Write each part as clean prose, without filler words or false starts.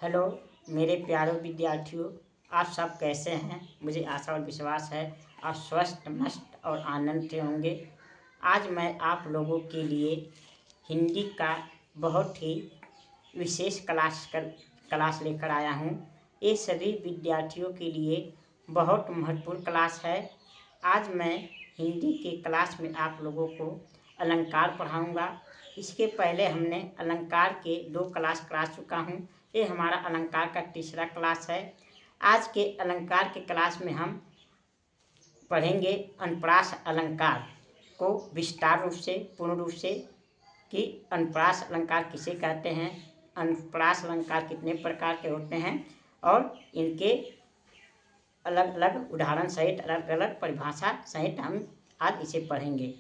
Hello मेरे प्यारे विद्यार्थियों, आप सब कैसे हैं। मुझे आशा और विश्वास है आप स्वस्थ मस्त और आनंद से होंगे। आज मैं आप लोगों के लिए हिंदी का बहुत ही विशेष क्लास लेकर आया हूँ। ये सभी विद्यार्थियों के लिए बहुत महत्वपूर्ण क्लास है। आज मैं हिंदी के क्लास में आप लोगों को अलंकार पढ़ाऊँगा। इसके पहले हमने अलंकार के 2 क्लास करा चुका हूँ। ये हमारा अलंकार का तीसरा क्लास है। आज के अलंकार के क्लास में हम पढ़ेंगे अनुप्रास अलंकार को विस्तार रूप से, पूर्ण रूप से, कि अनुप्रास अलंकार किसे कहते हैं, अनुप्रास अलंकार कितने प्रकार के होते हैं और इनके अलग अलग उदाहरण सहित, अलग अलग परिभाषा सहित हम आज इसे पढ़ेंगे।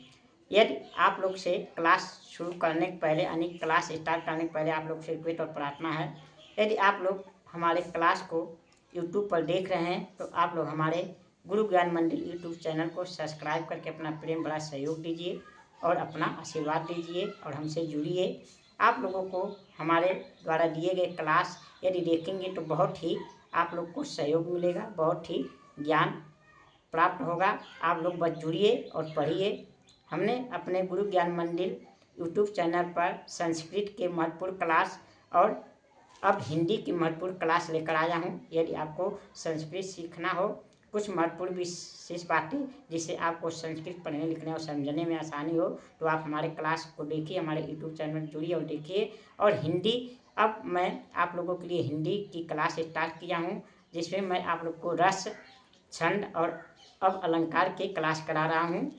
यदि आप लोग से क्लास शुरू करने के पहले, यानी क्लास स्टार्ट करने के पहले आप लोग से रिक्वेस्ट और प्रार्थना है, यदि आप लोग हमारे क्लास को यूट्यूब पर देख रहे हैं तो आप लोग हमारे गुरु ज्ञान मंदिर यूट्यूब चैनल को सब्सक्राइब करके अपना प्रेम बड़ा सहयोग दीजिए और अपना आशीर्वाद दीजिए और हमसे जुड़िए। आप लोगों को हमारे द्वारा दिए गए क्लास यदि देखेंगे तो बहुत ही आप लोग को सहयोग मिलेगा, बहुत ही ज्ञान प्राप्त होगा। आप लोग बस जुड़िए और पढ़िए। हमने अपने गुरु ज्ञान मंदिर यूट्यूब चैनल पर संस्कृत के महत्वपूर्ण क्लास और अब हिंदी की महत्वपूर्ण क्लास लेकर आया हूँ। यदि आपको संस्कृत सीखना हो, कुछ महत्वपूर्ण विशेष बातें जिससे आपको संस्कृत पढ़ने लिखने और समझने में आसानी हो, तो आप हमारे क्लास को देखिए, हमारे यूट्यूब चैनल में जुड़िए और देखिए। और हिंदी, अब मैं आप लोगों के लिए हिंदी की क्लास स्टार्ट किया हूँ, जिसमें मैं आप लोग को रस, छंद और अब अलंकार की क्लास करा रहा हूँ,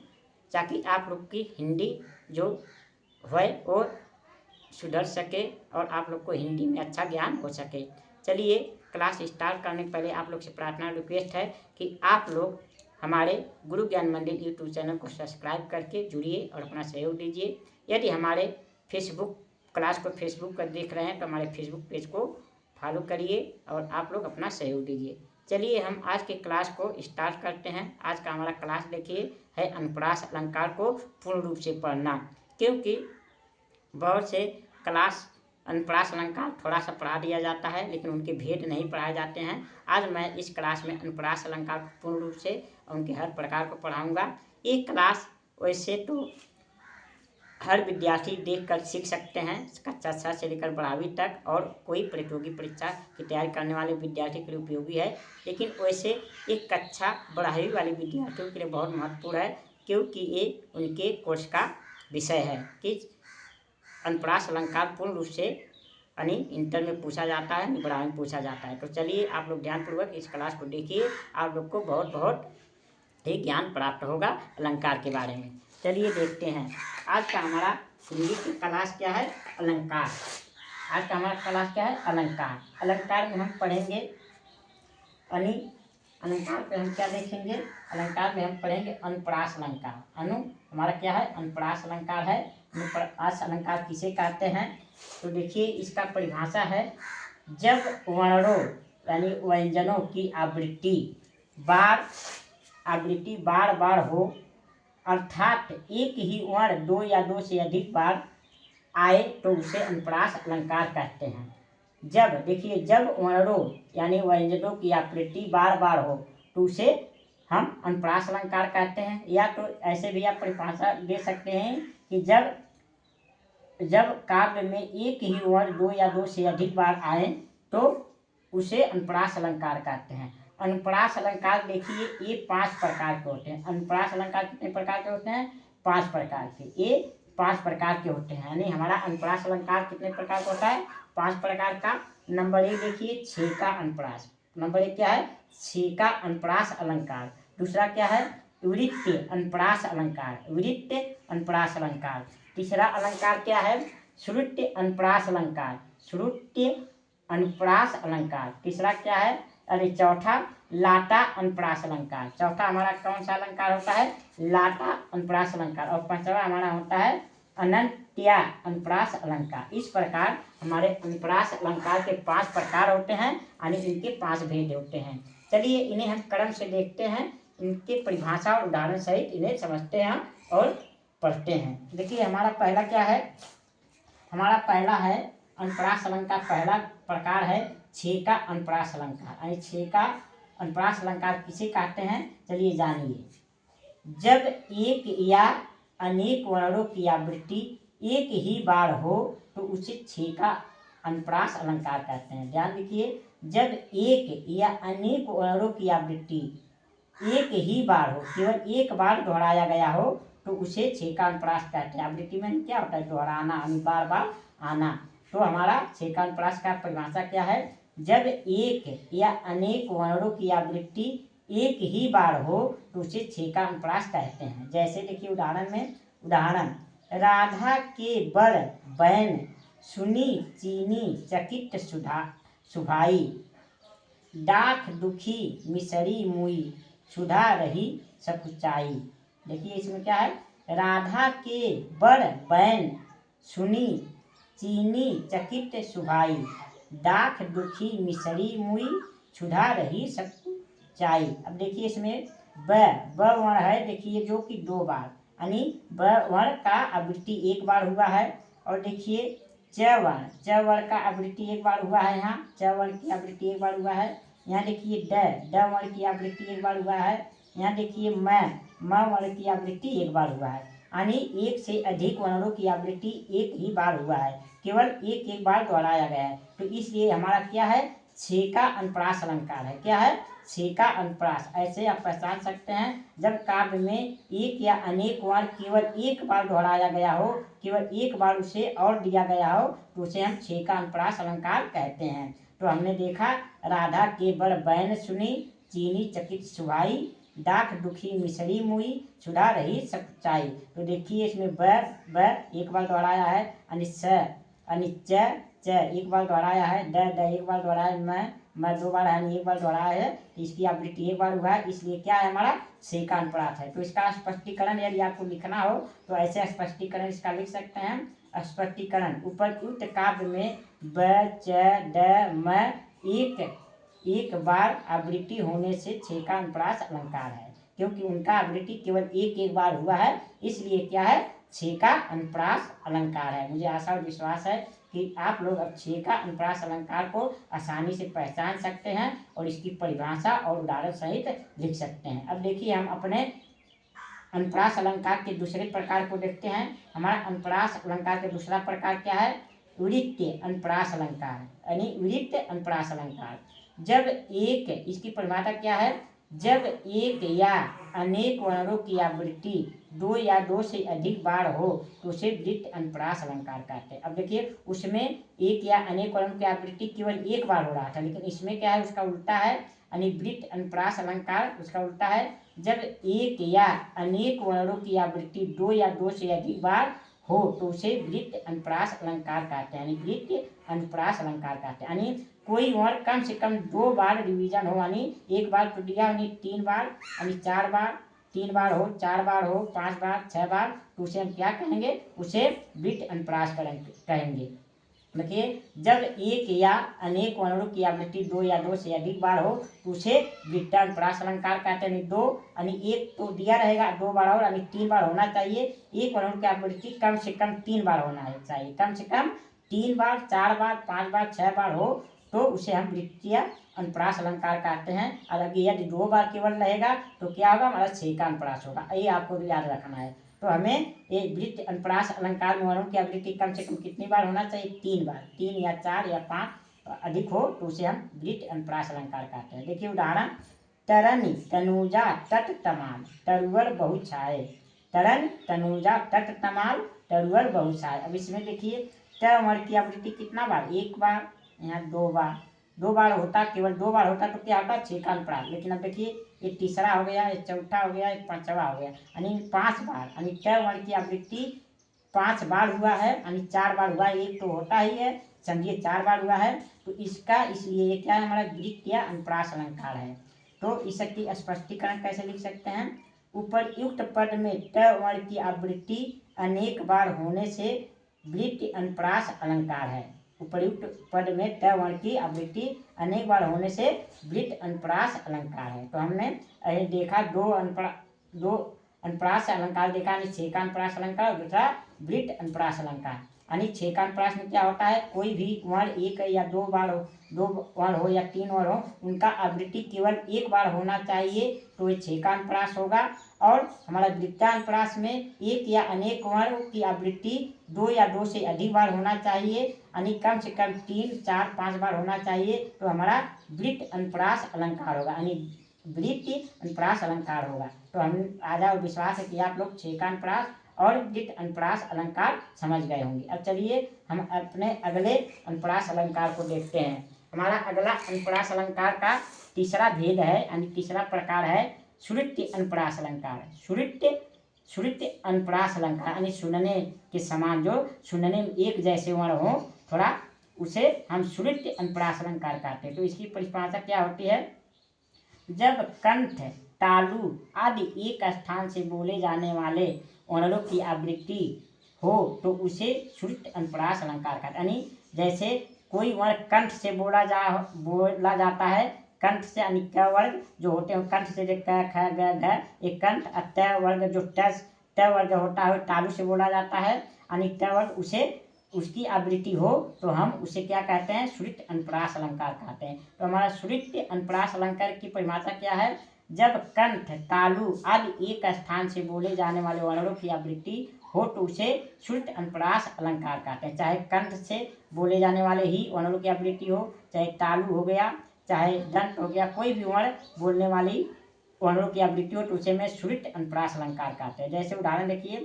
ताकि आप लोग की हिंदी जो है वो सुधर सके और आप लोग को हिंदी में अच्छा ज्ञान हो सके। चलिए क्लास स्टार्ट करने के पहले आप लोग से प्रार्थना रिक्वेस्ट है कि आप लोग हमारे गुरु ज्ञान मंदिर यूट्यूब चैनल को सब्सक्राइब करके जुड़िए और अपना सहयोग दीजिए। यदि हमारे फेसबुक क्लास को फेसबुक पर देख रहे हैं तो हमारे फेसबुक पेज को फॉलो करिए और आप लोग अपना सहयोग दीजिए। चलिए हम आज के क्लास को स्टार्ट करते हैं। आज का हमारा क्लास देखिए है अनुप्रास अलंकार को पूर्ण रूप से पढ़ना, क्योंकि बहुत से क्लास अनुप्रास अलंकार थोड़ा सा पढ़ा दिया जाता है लेकिन उनके भेद नहीं पढ़ाए जाते हैं। आज मैं इस क्लास में अनुप्रास अलंकार को पूर्ण रूप से उनके हर प्रकार को पढ़ाऊंगा। ये क्लास वैसे तो हर विद्यार्थी देखकर सीख सकते हैं, कक्षा 6 से लेकर 12वीं तक, और कोई प्रतियोगी परीक्षा की तैयारी करने वाले विद्यार्थी के लिए उपयोगी है। लेकिन वैसे एक कक्षा 12वीं वाले विद्यार्थियों के लिए बहुत महत्वपूर्ण है, क्योंकि ये उनके कोर्स का विषय है कि अनुप्रास अलंकार पूर्ण रूप से यानी इंटर में पूछा जाता है, 12वीं में पूछा जाता है। तो चलिए आप लोग ध्यानपूर्वक इस क्लास को देखिए, आप लोग को बहुत बहुत ही ज्ञान प्राप्त होगा अलंकार के बारे में। चलिए देखते हैं आज का हमारा हिंदी की क्लास क्या है, अलंकार। आज का हमारा क्लास क्या है, अलंकार। अलंकार में हम पढ़ेंगे अलंकार पे हम क्या देखेंगे, अलंकार में हम पढ़ेंगे अनुप्रास अलंकार। हमारा क्या है, अनुप्रास अलंकार है। अनुप्रास अलंकार किसे कहते हैं, तो देखिए इसका परिभाषा है, जब वर्णों यानी व्यंजनों की आवृत्ति बार बार हो, अर्थात एक ही वर्ण 2 या 2 से अधिक बार आए तो उसे अनुप्रास अलंकार कहते हैं। जब देखिए, जब वर्णों यानी व्यंजनों की आवृत्ति बार बार हो तो उसे हम अनुप्रास अलंकार कहते हैं। या तो ऐसे भी आप परिभाषा दे सकते हैं कि जब काव्य में एक ही वर्ण 2 या 2 से अधिक बार आए तो उसे अनुप्रास अलंकार कहते हैं। अनुप्रास अलंकार देखिए ये 5 प्रकार के होते हैं। अनुप्रास अलंकार कितने प्रकार के होते हैं, 5 प्रकार के। ये 5 प्रकार के होते हैं, यानी हमारा अनुप्रास अलंकार कितने प्रकार का होता है, 5 प्रकार का। नंबर 1 देखिए, 6 का अनुप्रास। नंबर 1 क्या है, 6 का अनुप्रास अलंकार। दूसरा क्या है, वृत्त अनुप्रास अलंकार, वृत्त अनुप्रास अलंकार। तीसरा अलंकार क्या है, श्रुत्य अनुप्रास अलंकार, श्रुत्य अनुप्रास अलंकार। तीसरा क्या है, अरे चौथा लाटा अनुप्रास अलंकार। चौथा हमारा कौन सा अलंकार होता है, लाटा अनुप्रास अलंकार। और पांचवा हमारा होता है अनंत्या अनुप्रास अलंकार। इस प्रकार हमारे अनुप्रास अलंकार के 5 प्रकार होते हैं, यानी इनके 5 भेद होते हैं। चलिए इन्हें हम क्रम से देखते हैं, इनके परिभाषा और उदाहरण सहित इन्हें समझते हैं और पढ़ते हैं। देखिए हमारा पहला क्या है, हमारा पहला है अनुप्रास अलंकार। पहला प्रकार है छे का अनुप्रास अलंकार। यानी छे का अनुप्रास अलंकार किसे कहते हैं, चलिए जानिए। जब एक या अनेक वर्णों की आवृत्ति एक ही बार हो तो उसे छे का अनुप्रास अलंकार कहते हैं। ध्यान रखिए, जब एक या अनेक वर्णों की आवृत्ति एक ही बार हो, केवल एक बार दोहराया गया हो तो उसे छे का अनुप्रास कहते हैं। आवृत्ति में क्या होता है, दोहराना, बार बार आना। तो हमारा छे का अनुप्रास का परिभाषा क्या है, जब एक या अनेक वर्णों की आवृत्ति एक ही बार हो तो उसे छे का अनुप्रास कहते हैं। जैसे देखिए उदाहरण में, उदाहरण, राधा के बड़ बैन सुनी चीनी चकित सुभाई, डाक दुखी मिसरी मुई सुधा रही सकुचाई। देखिए इसमें क्या है, राधा के बड़ बैन सुनी चीनी चकित सुभाई, डाक दुखी मिसरी मुई सुधा रही सकुचाई। अब देखिए इसमें ब वर्ण है, देखिए जो कि दो बार, यानी ब वर्ण का आवृत्ति एक बार हुआ है। और देखिए च वर्ण का आवृत्ति एक बार हुआ है, यहाँ च वर्ण की आवृत्ति एक बार हुआ है। यहाँ देखिए ड वर्ण की आवृत्ति एक बार हुआ है। यहाँ देखिए म वर्ण की आवृत्ति एक बार हुआ है। यानी एक से अधिक वर्णों की आवृत्ति एक ही बार हुआ है, केवल एक एक बार दोहराया गया है। तो इसलिए हमारा क्या है, छे का अनुप्रास अलंकार है। क्या है, छे का अनुप्रास। ऐसे आप पहचान सकते हैं, जब काव्य में एक या अनेक वर्ण केवल एक बार दोहराया गया हो, केवल एक बार उसे और दिया गया हो तो उसे हम छे का अनुप्रास अलंकार कहते हैं। तो हमने देखा, राधा के बड़ बैन सुनी चीनी चकित सुभाई, डाक दुखी मिसरी मुई सुधा रही सच्चाई। तो देखिए इसमें ब एक बार दोहराया है, यानी च एक बार दोहराया है, ड एक बार दोहराया है, मैं दो बार है, एक बार दोहराया है, इसकी आवृत्ति एक बार हुआ है। इसलिए क्या है, हमारा छे का अनुप्रास है। तो इसका स्पष्टीकरण यदि आपको लिखना हो तो ऐसे स्पष्टीकरण इसका लिख सकते हैं। स्पष्टीकरण, उपर्युक्त काव्य में ब च ड म एक बार आवृत्ति होने से छे का अनुप्रास अलंकार है, क्योंकि उनका आवृत्ति केवल एक एक बार हुआ है, इसलिए क्या है, छे का अनुप्रास अलंकार है। मुझे आशा और विश्वास है कि आप लोग अब छे का अनुप्रास अलंकार को आसानी से पहचान सकते हैं और इसकी परिभाषा और उदाहरण सहित लिख सकते हैं। अब देखिए हम अपने अनुप्रास अलंकार के दूसरे प्रकार को देखते हैं। हमारा अनुप्रास अलंकार का दूसरा प्रकार क्या है, वृत्तीय अनुप्रास अलंकार, यानी वृत्तीय अनुप्रास अलंकार। जब एक, इसकी परिभाषा क्या है, जब एक या अनेक वर्णों की आवृत्ति दो या दो से अधिक बार हो तो उसे वृत्त अनुप्रास अलंकार कहते हैं। अब देखिए उसमें एक या अनेक वर्णों की आवृत्ति केवल एक बार हो रहा था, लेकिन इसमें क्या है, उसका उल्टा है, यानी वृत्त अनुप्रास अलंकार उसका उल्टा है। जब एक या अनेक वर्णों की आवृत्ति दो या दो से अधिक बार हो तो उसे वृत्त अनुप्रास अलंकार कहते हैं, यानी वृत्त अनुप्रास अलंकार कहते हैं। यानी कोई वर्ण कम से कम दो बार रिवीजन हो, यानी एक बार तो दिया, यानी तीन बार, यानी चार बार, तीन बार हो, चार बार हो, पांच बार, छह बार, तो उसे हम क्या कहेंगे, उसे वृत्त अनुप्रास कहेंगे। देखिए जब एक या अनेक वर्णों की आवृत्ति दो या दो से अधिक बार हो तो उसे वृत्त अनुप्रास अलंकार कहते हैं। दो यानी एक तो दिया रहेगा, दो बार और, यानी तीन बार होना चाहिए। एक वर्ण की आवृत्ति कम से कम तीन बार होना चाहिए, कम से कम तीन बार, चार बार, पांच बार, छह बार हो तो उसे हम वृत्तीय अनुप्रास अलंकार कहते हैं। और अगर यदि दो बार केवल रहेगा तो क्या होगा, हमारा छे का अनुप्रास होगा। ये आपको याद रखना है। तो हमें ये वृत्त अनुप्रास अलंकार में वर्णों की आवृत्ति कम से कम कितनी बार होना चाहिए, तीन बार, तीन या चार या पांच अधिक हो तो उसे हम वृत्त अनुप्रास अलंकार कहते हैं। देखिए उदाहरण, तरन तनुजा तट तमाल तरुवर बहु छाए, तरन तनुजा तट तमाल तरुवर बहु छाए। अब इसमें देखिए त वर्ण की आवृत्ति कितना बार, एक बार, यहाँ दो बार, दो बार होता, केवल दो बार होता तो क्या होता, छे का अनुप्रास। लेकिन अब देखिए ये तीसरा हो गया, ये चौथा हो गया, ये पांचवा हो गया, यानी पांच बार, यानी ट वर्ण की आवृत्ति पांच बार हुआ है, यानी चार बार हुआ है, एक तो होता ही है, समझिए चार बार हुआ है। तो इसका इसलिए ये क्या है, हमारा वृत्तीय अनुप्रास अलंकार है। तो इसकी स्पष्टीकरण कैसे लिख सकते हैं, उपर्युक्त पद में ट वर्ण की आवृत्ति अनेक बार होने से वृत्त अनुप्रास अलंकार है। उपर्युक्त पद में त वर्ण की आवृत्ति अनेक बार होने से वृत्त अनुप्रास अलंकार है। तो हमने देखा दो अनुप्रास अलंकार देखा, छे का अनुप्रास अलंकार और दूसरा वृत्त अनुप्रास अलंकार। यानी छेका अनुप्रास में क्या होता है, कोई भी वर्ण एक या दो वर्ण हो या तीन वर्ण हो, उनका आवृत्ति केवल एक बार होना चाहिए, तो ये छेका अनुप्रास होगा। और हमारा द्वितीयानुप्रास में एक या अनेक वर्ण की आवृत्ति दो या दो से अधिक बार होना चाहिए, यानी कम से कम 3, 4, 5 बार होना चाहिए, तो हमारा वृत्त अनुप्रास अलंकार होगा, यानी वृत्त अनुप्रास अलंकार होगा। तो हम आशा और विश्वास है कि आप लोग छेका अनुप्रास और वृत्त अनुप्रास अलंकार समझ गए होंगे। अब चलिए हम अपने अगले अनुप्रास अलंकार को देखते हैं। हमारा अगला अनुप्रास अलंकार का तीसरा भेद है, यानी तीसरा प्रकार है सुऋत्य अनुप्रास अलंकार। सुऋत्य अनुप्रास अलंकार यानी सुनने के समान, जो सुनने में एक जैसे वर्ण हो थोड़ा, उसे हम सुऋत्य अनुप्रास अलंकार कहते हैं। तो इसकी परिभाषा क्या होती है, जब कंठ, तालु आदि एक स्थान से बोले जाने वाले वर्णों की आवृत्ति हो तो उसे सुऋत्य अनुप्रास अलंकार कहते हैं। यानी जैसे कोई वर्ण कंठ से बोला जाता है, कंठ से यानी क वर्ग जो होते हैं कंठ से, क ख ग घ, एक कंठ, त वर्ग जो त वर्ग होता है तालु से बोला जाता है, यानी त वर्ग उसे उसकी आवृत्ति हो तो हम उसे क्या कहते हैं, सुऋत्य अनुप्रास अलंकार कहते हैं। तो हमारा सुऋत्य अनुप्रास अलंकार की परिभाषा क्या है, जब कंठ, तालु आदि एक स्थान से बोले जाने वाले वर्णों की आवृत्ति हो तो उसे सुऋत्य अनुप्रास अलंकार कहते हैं। चाहे कंठ से बोले जाने वाले ही वर्णों की आवृत्ति हो, चाहे तालु हो गया, चाहे दंत हो गया, कोई भी वर्ण बोलने वाली वर्णों की आवृत्ति हो तो उसे मैं सुऋत्य अनुप्रास अलंकार कहते हैं। जैसे उदाहरण देखिए,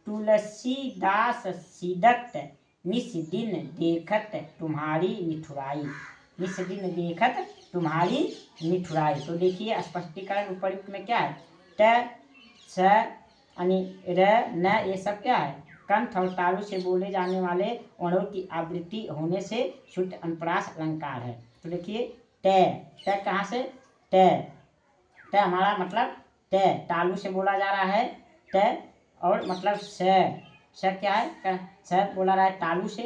तुलसीदास सीदत निस दिन देखत तुम्हारी निठुराई, निस दिन देखत तुम्हारी निठुराई। तो देखिए स्पष्टीकरण उपयुक्त में क्या है, त स यानी र न ये सब क्या है, कंठ और तालु से बोले जाने वाले वर्णों की आवृत्ति होने से शुद्ध अनुप्रास अलंकार है। तो देखिए त कहाँ से, त हमारा मतलब तालु से बोला जा रहा है त, और मतलब स क्या है, स बोला रहा है तालु से,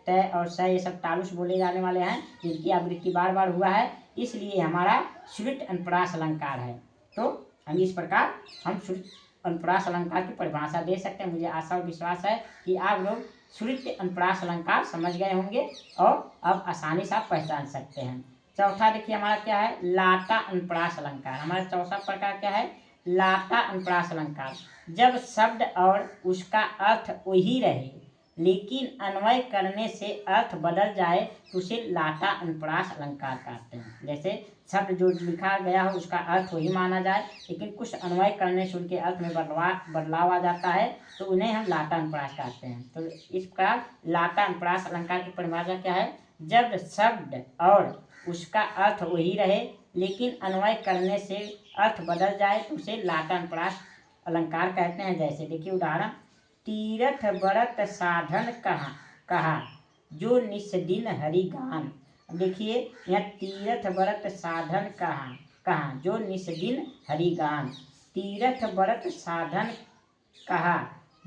त और स ये सब तालु से बोले जाने वाले हैं जिनकी आवृत्ति बार बार हुआ है, इसलिए हमारा सुऋत्य अनुप्रास अलंकार है। तो हम इस प्रकार हम सुऋत्य अनुप्रास अलंकार की परिभाषा दे सकते हैं। मुझे आशा और विश्वास है कि आप लोग सुऋत्य अनुप्रास अलंकार समझ गए होंगे और अब आसानी से आप पहचान सकते हैं। चौथा देखिए हमारा क्या है, लाटा अनुप्रास अलंकार। हमारा चौथा प्रकार क्या है, लाटा अनुप्रास अलंकार। जब शब्द और उसका अर्थ वही रहे लेकिन अन्वय करने से अर्थ बदल जाए तो उसे लाटा अनुप्रास अलंकार कहते हैं। जैसे शब्द जो लिखा गया हो उसका अर्थ वही माना जाए लेकिन कुछ अन्वय करने से उनके अर्थ में बदलाव आ जाता है तो उन्हें हम लाटा अनुप्रास कहते हैं। तो इस प्रकार लाटा अनुप्रास अलंकार की परिभाषा क्या है, जब शब्द और उसका अर्थ वही रहे लेकिन अन्वय करने से अर्थ बदल जाए तो उसे लाटा अनुप्रास अलंकार कहते हैं। जैसे देखिए उदाहरण, तीरथ बरत साधन कहा जो निस दिन हरि गान। देखिए यहाँ तीरथ बरत साधन कहा जो निस दिन हरि गान। तीरथ बरत साधन कहा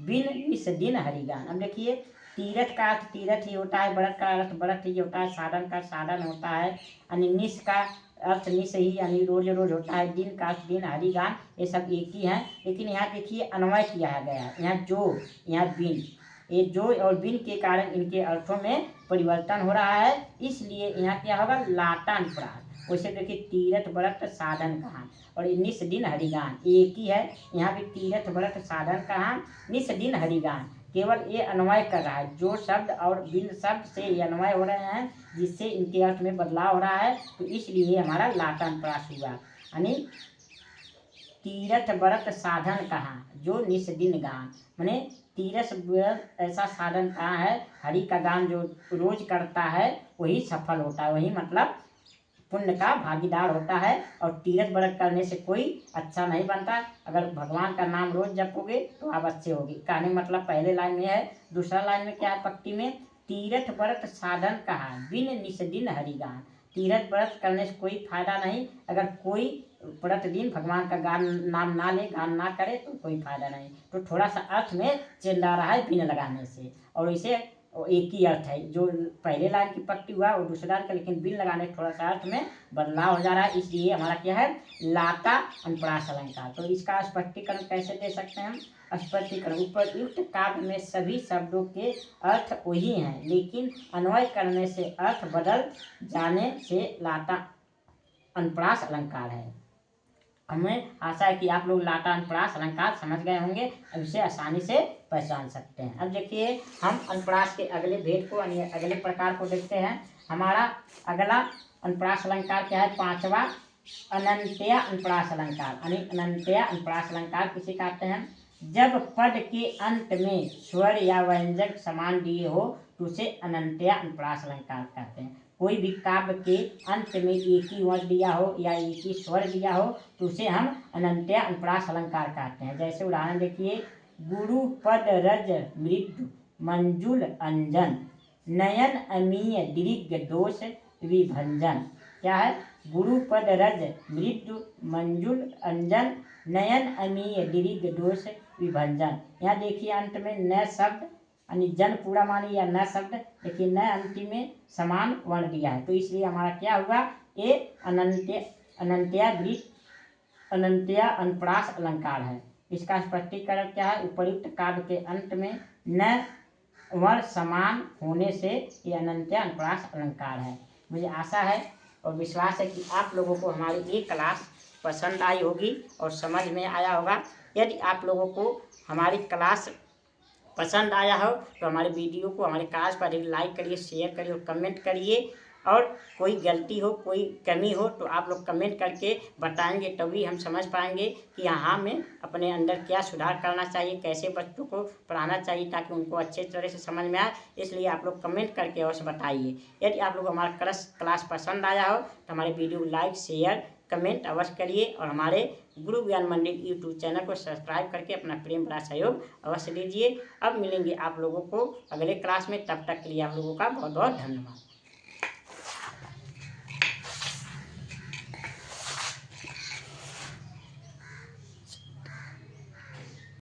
बिन निस दिन हरि गान। अब देखिए तीरथ का अर्थ तीरथ ही होता है, व्रत का अर्थ व्रत ही होता है, साधन का साधन होता है, यानी निस का अर्थ निस ही यानी रोज रोज होता है, दिन का अर्थ दिन, हरि गान, ये सब एक ही है। लेकिन यहाँ देखिए अन्वय किया गया है, यहाँ जो यहाँ बिन, ये जो और बिन के कारण इनके अर्थों में परिवर्तन हो रहा है, इसलिए यहाँ क्या होगा, लाटा अनुप्रास। वैसे देखिए तीरथ व्रत साधन कहा और निस दिन हरिगान एक ही है, यहाँ भी तीरथ व्रत साधन कहा निस दिन हरिगान, केवल ये अन्वय कर रहा है, जो शब्द और बिन शब्द से ये अन्वय हो रहे हैं जिससे इनके अर्थ में बदलाव हो रहा है, तो इसलिए हमारा लाटा अनुप्रास हुआ। यानी तीरथ व्रत साधन कहा जो निस दिन गान, माने तीरथ व्रत ऐसा साधन कहाँ है, हरि का गान जो रोज करता है वही सफल होता है, वही मतलब पुण्य का भागीदार होता है। और तीरथ व्रत करने से कोई अच्छा नहीं बनता, अगर भगवान का नाम रोज जपोगे तो आप अच्छे होगे। कहने मतलब पहले लाइन में है, दूसरा लाइन में क्या है पंक्ति में, तीरथ व्रत साधन कहा बिन निस दिन हरिगान। तीरथ व्रत करने से कोई फायदा नहीं, अगर कोई प्रतिदिन भगवान का नाम ना ले, गान ना करे तो कोई फायदा नहीं। तो थोड़ा सा अर्थ में चेंज आ रहा है बिन लगाने से, और इसे एक ही अर्थ है, जो पहले लाइन की पट्टी हुआ और दूसरे लाइन का, लेकिन बिन लगाने थोड़ा सा अर्थ में बदलाव हो जा रहा है, इसलिए हमारा क्या है, लाटा अनुप्रास अलंकार। तो इसका स्पष्टीकरण कैसे दे सकते हैं हम, स्पष्टीकरण। उपर्युक्त काव्य में सभी शब्दों के अर्थ वही हैं, लेकिन अन्वय करने से अर्थ बदल जाने से लाता अनुप्रास अलंकार है। हमें आशा है कि आप लोग लाता अनुप्रास अलंकार समझ गए होंगे, अब इसे आसानी से पहचान सकते हैं। अब देखिए हम अनुप्रास के अगले भेद को यानी अगले प्रकार को देखते हैं। हमारा अगला अनुप्रास अलंकार क्या है? पांचवा अनंत्य अनुप्रास अलंकार। यानी अनंत्य अनुप्रास अलंकार किसे कहते हैं? जब पद के अंत में स्वर या व्यंजक समान दिए हो तो उसे अनंत्य अनुप्रास अलंकार कहते हैं। कोई भी काव्य के अंत में एक ही वर्ण दिया हो या एक ही स्वर दिया हो तो उसे हम अनंत्य अनुप्रास अलंकार कहते हैं। जैसे उदाहरण देखिए, गुरु पद रज मृदु मंजुल अंजन नयन अमीय दीर्घ दोष विभंजन। क्या है? गुरु पद रज मृदु मंजुल अंजन नयन अमीय दीर्घ दोष विभंजन। यहाँ देखिए अंत में न शब्द यानी जन पूरा मानी या न शब्द, लेकिन न अंतिम में समान वर्ण दिया है, तो इसलिए हमारा क्या हुआ? ये अनंत्य अनुप्रास अलंकार है। इसका स्पष्टीकरण क्या है? उपर्युक्त काव्य के अंत में न वर्ण समान होने से ये अनंत्य अनुप्रास अलंकार है। मुझे आशा है और विश्वास है कि आप लोगों को हमारी ये क्लास पसंद आई होगी और समझ में आया होगा। यदि आप लोगों को हमारी क्लास पसंद आया हो तो हमारे वीडियो को, हमारे क्लास पर लाइक करिए, शेयर करिए और कमेंट करिए। और कोई गलती हो, कोई कमी हो तो आप लोग कमेंट करके बताएंगे, तभी हम समझ पाएंगे कि यहाँ हमें अपने अंदर क्या सुधार करना चाहिए, कैसे बच्चों को पढ़ाना चाहिए ताकि उनको अच्छे तरह से समझ में आए। इसलिए आप लोग कमेंट करके अवश्य बताइए। यदि आप लोग हमारा क्लास पसंद आया हो तो हमारे वीडियो को लाइक, शेयर, कमेंट अवश्य करिए और हमारे गुरु ज्ञान मंदिर यूट्यूब चैनल को सब्सक्राइब करके अपना प्रेम भरा सहयोग अवश्य दीजिए। अब मिलेंगे आप लोगों को अगले क्लास में, तब तक के लिए आप लोगों का बहुत बहुत धन्यवाद।